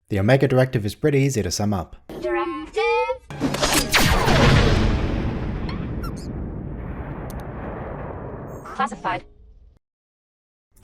The Omega Directive is pretty easy to sum up. Directive! Classified.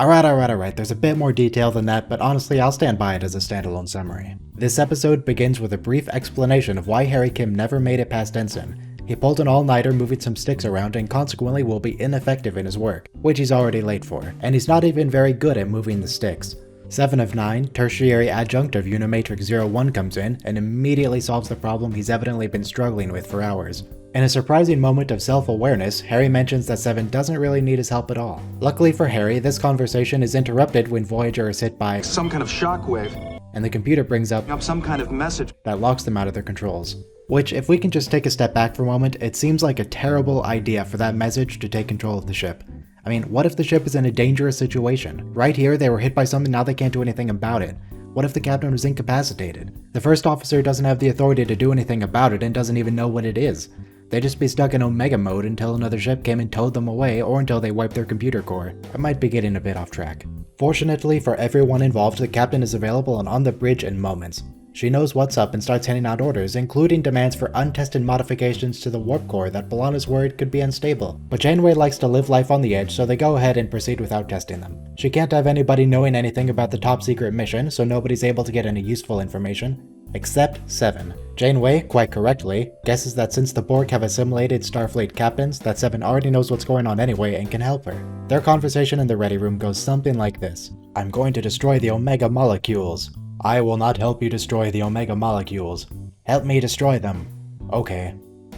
Alright, there's a bit more detail than that, but honestly I'll stand by it as a standalone summary. This episode begins with a brief explanation of why Harry Kim never made it past Ensign. He pulled an all-nighter moving some sticks around and consequently will be ineffective in his work, which he's already late for, and he's not even very good at moving the sticks. 7 of 9, tertiary adjunct of Unimatrix 01 comes in and immediately solves the problem he's evidently been struggling with for hours. In a surprising moment of self-awareness, Harry mentions that 7 doesn't really need his help at all. Luckily for Harry, this conversation is interrupted when Voyager is hit by some kind of shockwave, and the computer brings up some kind of message that locks them out of their controls. Which, if we can just take a step back for a moment, it seems like a terrible idea for that message to take control of the ship. I mean, what if the ship is in a dangerous situation? Right here, they were hit by something, now they can't do anything about it. What if the captain was incapacitated? The first officer doesn't have the authority to do anything about it and doesn't even know what it is. They'd just be stuck in Omega mode until another ship came and towed them away, or until they wiped their computer core. I might be getting a bit off track. Fortunately for everyone involved, the captain is available and on the bridge in moments. She knows what's up and starts handing out orders, including demands for untested modifications to the warp core that B'Elanna's worried could be unstable. But Janeway likes to live life on the edge, so they go ahead and proceed without testing them. She can't have anybody knowing anything about the top secret mission, so nobody's able to get any useful information. Except 7. Janeway, quite correctly, guesses that since the Borg have assimilated Starfleet captains, that 7 already knows what's going on anyway and can help her. Their conversation in the ready room goes something like this. "I'm going to destroy the Omega molecules." "I will not help you destroy the Omega molecules." "Help me destroy them." "Okay."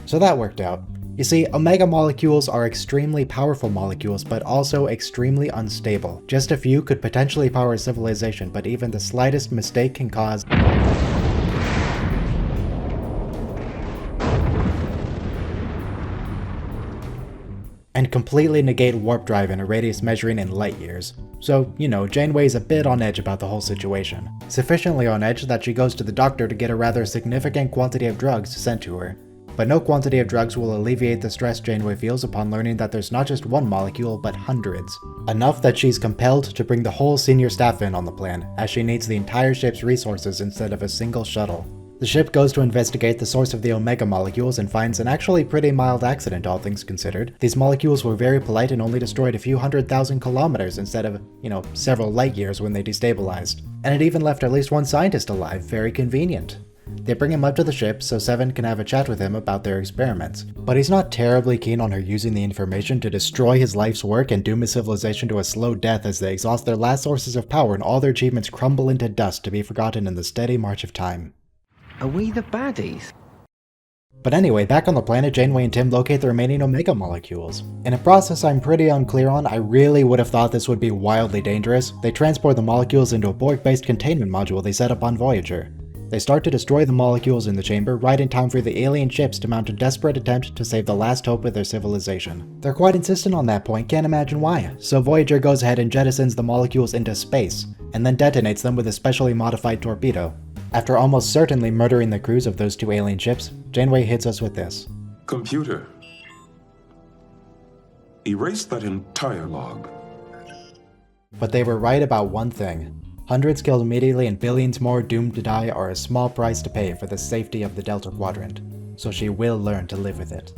So that worked out. You see, Omega molecules are extremely powerful molecules, but also extremely unstable. Just a few could potentially power a civilization, but even the slightest mistake can cause and completely negate warp drive in a radius measuring in light years. So, you know, Janeway's a bit on edge about the whole situation. Sufficiently on edge that she goes to the doctor to get a rather significant quantity of drugs sent to her. But no quantity of drugs will alleviate the stress Janeway feels upon learning that there's not just one molecule, but hundreds. Enough that she's compelled to bring the whole senior staff in on the plan, as she needs the entire ship's resources instead of a single shuttle. The ship goes to investigate the source of the Omega molecules and finds an actually pretty mild accident, all things considered. These molecules were very polite and only destroyed a few 100,000 kilometers instead of, several light years when they destabilized. And it even left at least one scientist alive, very convenient. They bring him up to the ship so 7 can have a chat with him about their experiments. But he's not terribly keen on her using the information to destroy his life's work and doom his civilization to a slow death as they exhaust their last sources of power and all their achievements crumble into dust to be forgotten in the steady march of time. Are we the baddies? But anyway, back on the planet, Janeway and Tim locate the remaining Omega molecules. In a process I'm pretty unclear on, I really would have thought this would be wildly dangerous. They transport the molecules into a Borg-based containment module they set up on Voyager. They start to destroy the molecules in the chamber right in time for the alien ships to mount a desperate attempt to save the last hope of their civilization. They're quite insistent on that point, can't imagine why. So Voyager goes ahead and jettisons the molecules into space, and then detonates them with a specially modified torpedo. After almost certainly murdering the crews of those 2 alien ships, Janeway hits us with this. "Computer, erase that entire log." But they were right about one thing. Hundreds killed immediately and billions more doomed to die are a small price to pay for the safety of the Delta Quadrant. So she will learn to live with it.